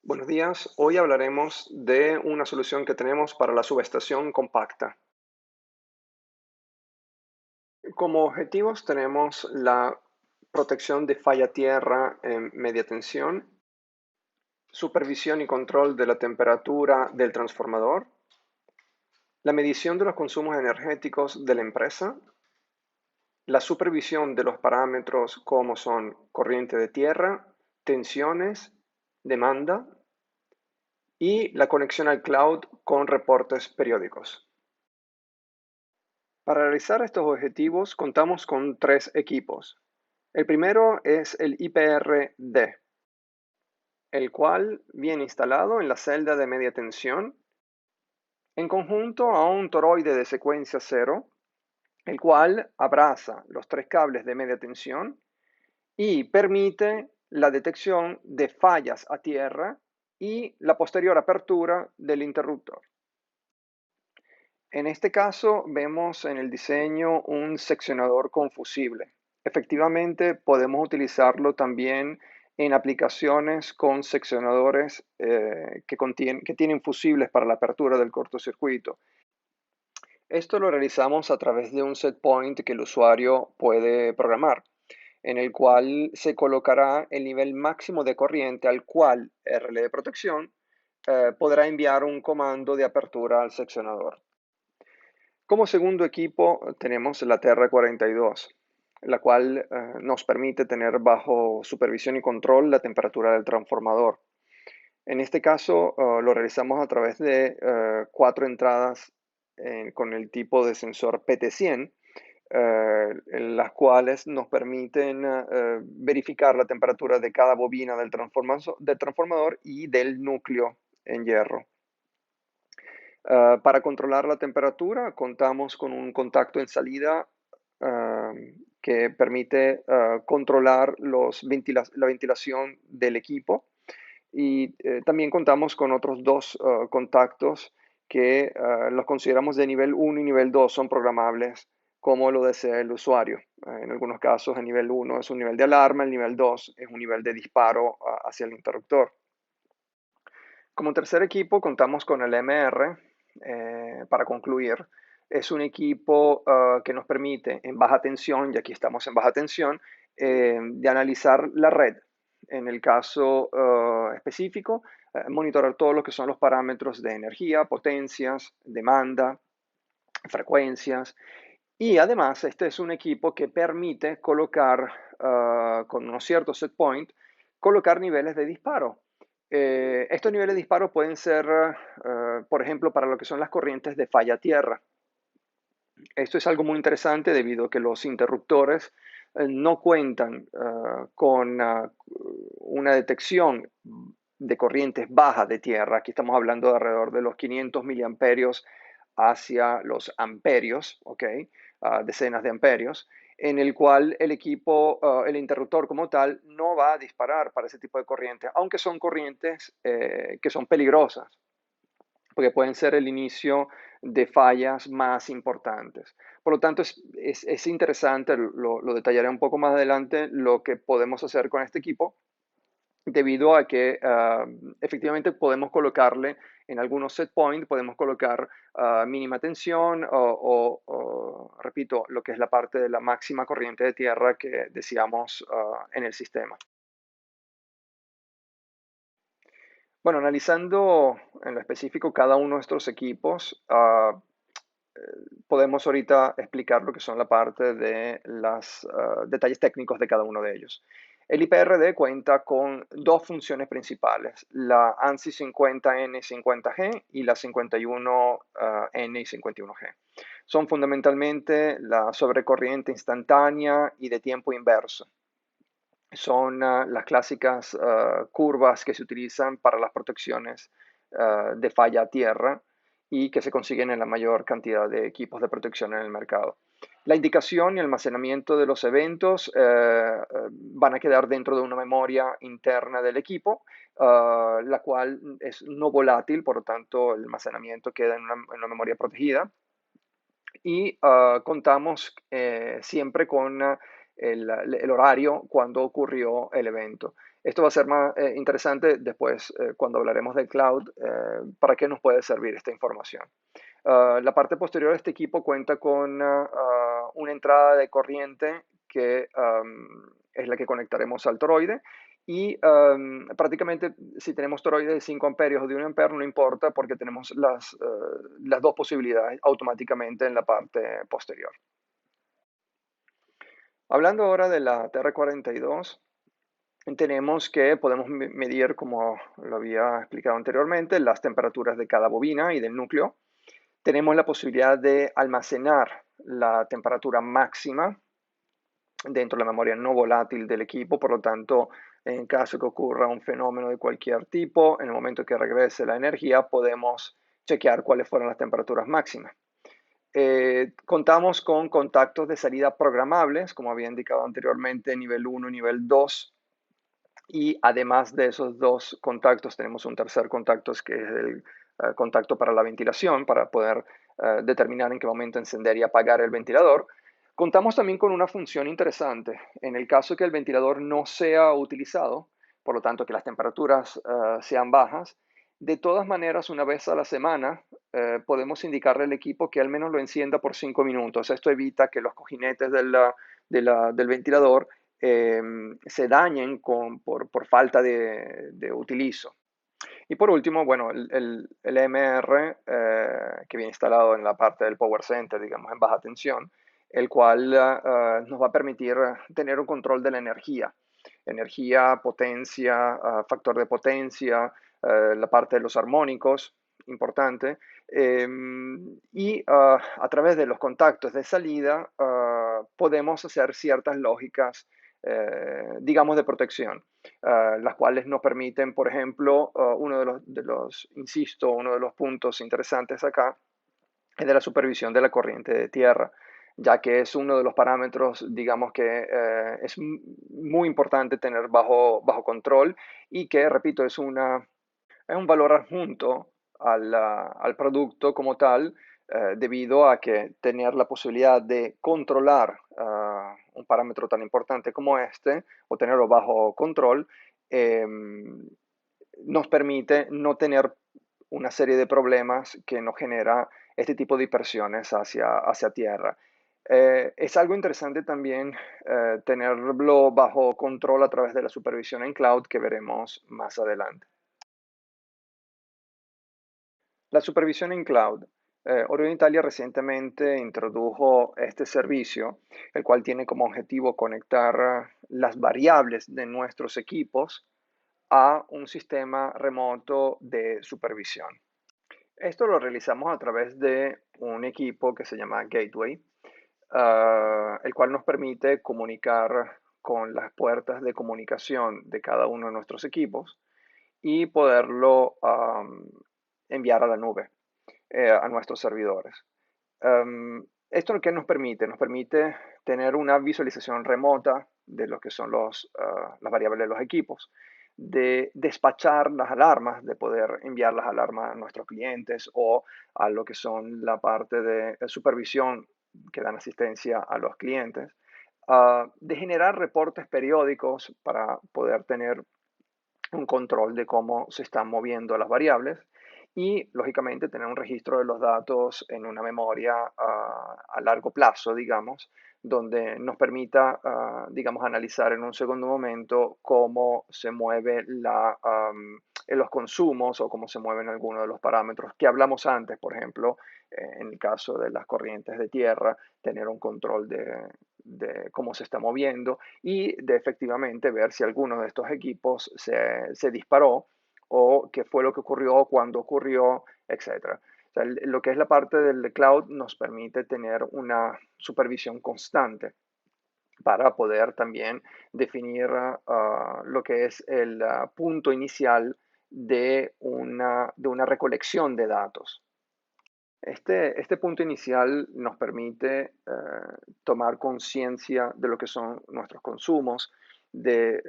Buenos días, hoy hablaremos de una solución que tenemos para la subestación compacta. Como objetivos tenemos la protección de falla tierra en media tensión, supervisión y control de la temperatura del transformador, la medición de los consumos energéticos de la empresa, la supervisión de los parámetros como son corriente de tierra, tensiones, demanda y la conexión al cloud con reportes periódicos. Para realizar estos objetivos contamos con tres equipos. El primero es el IPR-D, el cual viene instalado en la celda de media tensión en conjunto a un toroide de secuencia 0, el cual abraza los tres cables de media tensión y permite la detección de fallas a tierra y la posterior apertura del interruptor. En este caso vemos en el diseño un seccionador confusible. Efectivamente, podemos utilizarlo también en aplicaciones con seccionadores que tienen fusibles para la apertura del cortocircuito. Esto lo realizamos a través de un set point que el usuario puede programar, en el cual se colocará el nivel máximo de corriente al cual el relé de protección podrá enviar un comando de apertura al seccionador. Como segundo equipo tenemos la TR42, la cual nos permite tener bajo supervisión y control la temperatura del transformador. En este caso lo realizamos a través de 4 entradas con el tipo de sensor PT100, en las cuales nos permiten verificar la temperatura de cada bobina del transformador y del núcleo en hierro. Para controlar la temperatura contamos con un contacto en salida que permite controlar la ventilación del equipo y también contamos con otros dos contactos que los consideramos de nivel 1 y nivel 2, son programables como lo desea el usuario. En algunos casos el nivel 1 es un nivel de alarma, el nivel 2 es un nivel de disparo hacia el interruptor. Como tercer equipo contamos con el MR. Para concluir, es un equipo que nos permite en baja tensión, y aquí estamos en baja tensión, de analizar la red. En el caso específico, monitorar todo lo que son los parámetros de energía, potencias, demanda, frecuencias. Y además, este es un equipo que permite colocar, con unos ciertos set point, colocar niveles de disparo. Estos niveles de disparo pueden ser, por ejemplo, para lo que son las corrientes de falla tierra. Esto es algo muy interesante debido a que los interruptores no cuentan con una detección de corrientes bajas de tierra. Aquí estamos hablando de alrededor de los 500 miliamperios hacia los amperios, ¿ok? Decenas de amperios, en el cual el equipo, el interruptor como tal, no va a disparar para ese tipo de corrientes, aunque son corrientes que son peligrosas, porque pueden ser el inicio de fallas más importantes. Por lo tanto, es interesante, lo detallaré un poco más adelante, lo que podemos hacer con este equipo, debido a que efectivamente podemos colocarle en algunos set point, podemos colocar mínima tensión repito, lo que es la parte de la máxima corriente de tierra que deseamos en el sistema. Bueno, analizando en lo específico cada uno de nuestros equipos, eh, podemos ahorita explicar lo que son la parte de los detalles técnicos de cada uno de ellos. El IPRD cuenta con dos funciones principales, la ANSI 50N50G y la 51N y 51G. Son fundamentalmente la sobrecorriente instantánea y de tiempo inverso. Son las clásicas curvas que se utilizan para las protecciones de falla a tierra y que se consiguen en la mayor cantidad de equipos de protección en el mercado. La indicación y almacenamiento de los eventos van a quedar dentro de una memoria interna del equipo, la cual es no volátil, por lo tanto el almacenamiento queda en una memoria protegida. Y contamos siempre con el horario cuando ocurrió el evento. Esto va a ser más interesante después cuando hablaremos del cloud, para qué nos puede servir esta información. La parte posterior de este equipo cuenta con una entrada de corriente que es la que conectaremos al toroide y prácticamente si tenemos toroide de 5 amperios o de 1 ampere no importa porque tenemos las dos posibilidades automáticamente en la parte posterior. Hablando ahora de la TR42, tenemos que podemos medir, como lo había explicado anteriormente, las temperaturas de cada bobina y del núcleo. Tenemos la posibilidad de almacenar la temperatura máxima dentro de la memoria no volátil del equipo, por lo tanto, en caso que ocurra un fenómeno de cualquier tipo, en el momento que regrese la energía, podemos chequear cuáles fueron las temperaturas máximas. Contamos con contactos de salida programables, como había indicado anteriormente, nivel 1 y nivel 2, y además de esos dos contactos, tenemos un tercer contacto que es el contacto para la ventilación, para poder determinar en qué momento encender y apagar el ventilador. Contamos también con una función interesante. En el caso que el ventilador no sea utilizado, por lo tanto que las temperaturas sean bajas, de todas maneras, una vez a la semana, podemos indicarle al equipo que al menos lo encienda por 5 minutos. Esto evita que los cojinetes del ventilador se dañen por falta de utilizo. Y por último, bueno, el EMR que viene instalado en la parte del Power Center, digamos, en baja tensión, el cual nos va a permitir tener un control de la energía, potencia, factor de potencia, la parte de los armónicos, importante, y a través de los contactos de salida podemos hacer ciertas lógicas, digamos, de protección, las cuales nos permiten, por ejemplo, uno insisto, uno de los puntos interesantes acá es de la supervisión de la corriente de tierra, ya que es uno de los parámetros, digamos, que es muy importante tener bajo control y que, repito, es un valor adjunto al producto como tal, debido a que tener la posibilidad de controlar un parámetro tan importante como este o tenerlo bajo control, nos permite no tener una serie de problemas que nos genera este tipo de dispersiones hacia tierra. Es algo interesante también tenerlo bajo control a través de la supervisión en cloud que veremos más adelante. La supervisión en cloud. Orion Italia recientemente introdujo este servicio, el cual tiene como objetivo conectar las variables de nuestros equipos a un sistema remoto de supervisión. Esto lo realizamos a través de un equipo que se llama Gateway, el cual nos permite comunicar con las puertas de comunicación de cada uno de nuestros equipos y poderlo enviar a la nube, a nuestros servidores. ¿Esto lo que nos permite? Nos permite tener una visualización remota de lo que son las variables de los equipos, de despachar las alarmas, de poder enviar las alarmas a nuestros clientes o a lo que son la parte de supervisión que dan asistencia a los clientes, de generar reportes periódicos para poder tener un control de cómo se están moviendo las variables y, lógicamente, tener un registro de los datos en una memoria a largo plazo, digamos, donde nos permita, digamos, analizar en un segundo momento cómo se mueve en los consumos o cómo se mueven algunos de los parámetros que hablamos antes, por ejemplo, en el caso de las corrientes de tierra, tener un control de cómo se está moviendo y de efectivamente ver si alguno de estos equipos se disparó o qué fue lo que ocurrió, cuándo ocurrió, etcétera. O sea, lo que es la parte del cloud nos permite tener una supervisión constante para poder también definir lo que es el punto inicial de una recolección de datos. Este punto inicial nos permite tomar conciencia de lo que son nuestros consumos, de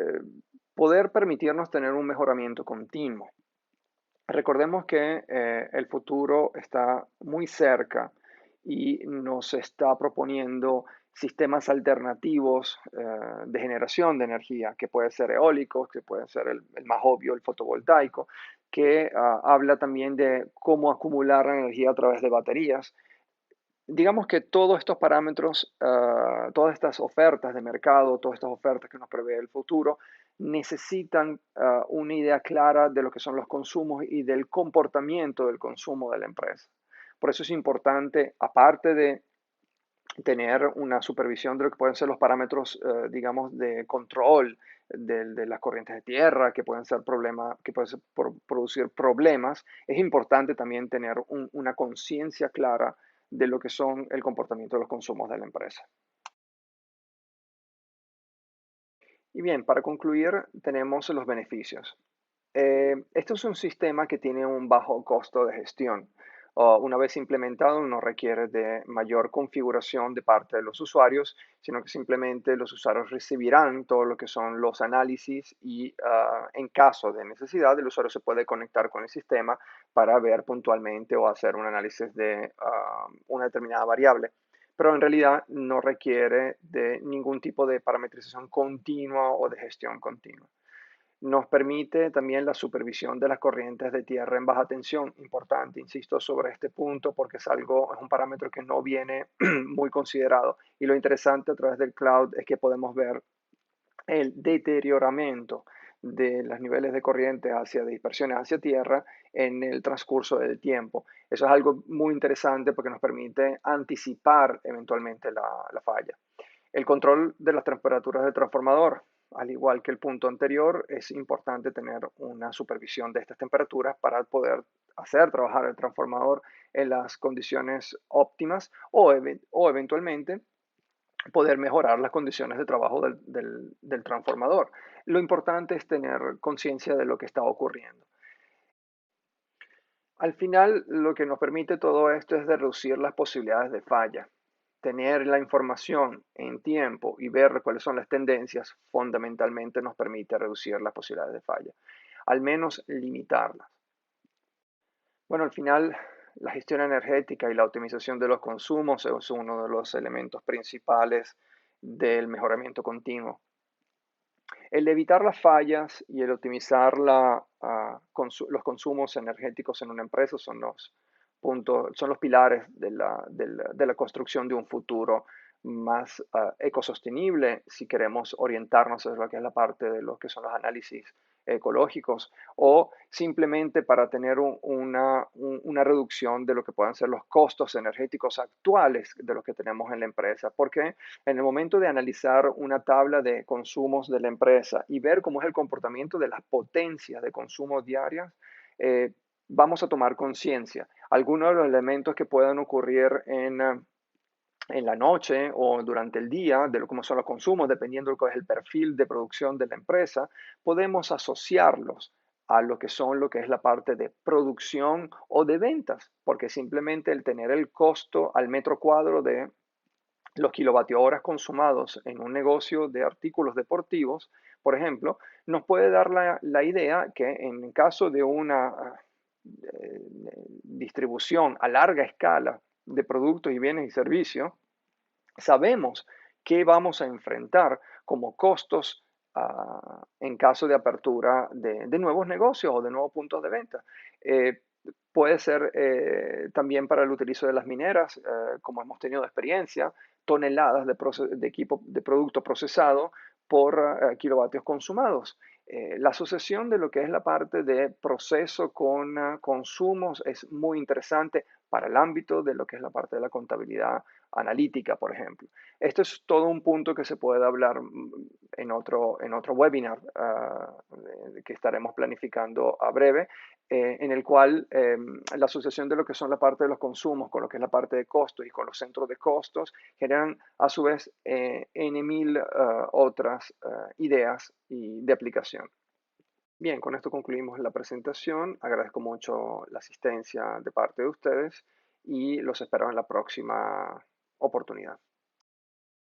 poder permitirnos tener un mejoramiento continuo. Recordemos que el futuro está muy cerca y nos está proponiendo sistemas alternativos de generación de energía, que puede ser eólicos, que puede ser el más obvio, el fotovoltaico, que habla también de cómo acumular la energía a través de baterías. Digamos que todos estos parámetros, todas estas ofertas de mercado, todas estas ofertas que nos prevé el futuro, necesitan una idea clara de lo que son los consumos y del comportamiento del consumo de la empresa. Por eso es importante, aparte de tener una supervisión de lo que pueden ser los parámetros, digamos, de control de las corrientes de tierra, que pueden ser problemas, que pueden producir problemas, es importante también tener una conciencia clara de lo que son el comportamiento de los consumos de la empresa. Y bien, para concluir, tenemos los beneficios. Esto es un sistema que tiene un bajo costo de gestión. Una vez implementado, no requiere de mayor configuración de parte de los usuarios, sino que simplemente los usuarios recibirán todo lo que son los análisis y en caso de necesidad, el usuario se puede conectar con el sistema para ver puntualmente o hacer un análisis de una determinada variable, pero en realidad no requiere de ningún tipo de parametrización continua o de gestión continua. Nos permite también la supervisión de las corrientes de tierra en baja tensión. Importante, insisto sobre este punto porque es un parámetro que no viene muy considerado. Y lo interesante a través del cloud es que podemos ver el deterioramiento de los niveles de corriente hacia dispersiones hacia tierra en el transcurso del tiempo. Eso es algo muy interesante porque nos permite anticipar eventualmente la falla. El control de las temperaturas del transformador. Al igual que el punto anterior, es importante tener una supervisión de estas temperaturas para poder hacer trabajar el transformador en las condiciones óptimas o eventualmente poder mejorar las condiciones de trabajo del transformador. Lo importante es tener conciencia de lo que está ocurriendo. Al final, lo que nos permite todo esto es de reducir las posibilidades de falla. Tener la información en tiempo y ver cuáles son las tendencias fundamentalmente nos permite reducir las posibilidades de falla, al menos limitarlas. Bueno, al final, la gestión energética y la optimización de los consumos es uno de los elementos principales del mejoramiento continuo. El evitar las fallas y el optimizar los consumos energéticos en una empresa son los puntos, son los pilares de la construcción de un futuro más ecosostenible si queremos orientarnos a lo que es la parte de lo que son los análisis ecológicos o simplemente para tener una reducción de lo que puedan ser los costos energéticos actuales de los que tenemos en la empresa. Porque en el momento de analizar una tabla de consumos de la empresa y ver cómo es el comportamiento de las potencias de consumo diarias, vamos a tomar conciencia. Algunos de los elementos que puedan ocurrir en la noche o durante el día, de cómo son los consumos, dependiendo de cuál es el perfil de producción de la empresa, podemos asociarlos a lo que es la parte de producción o de ventas, porque simplemente el tener el costo al metro cuadro de los kilovatio horas consumados en un negocio de artículos deportivos, por ejemplo, nos puede dar la idea que en caso de una distribución a larga escala de productos y bienes y servicios, sabemos qué vamos a enfrentar como costos en caso de apertura de nuevos negocios o de nuevos puntos de venta. Eh, Puede ser también para el utilizo de las mineras, como hemos tenido experiencia, toneladas de equipo de producto procesado por kilovatios consumados. La asociación de lo que es la parte de proceso con consumos es muy interesante para el ámbito de lo que es la parte de la contabilidad analítica, por ejemplo. Esto es todo un punto que se puede hablar en otro webinar que estaremos planificando a breve, en el cual la asociación de lo que son la parte de los consumos con lo que es la parte de costos y con los centros de costos generan a su vez N mil otras ideas y de aplicación. Bien, con esto concluimos la presentación. Agradezco mucho la asistencia de parte de ustedes y los espero en la próxima oportunidad.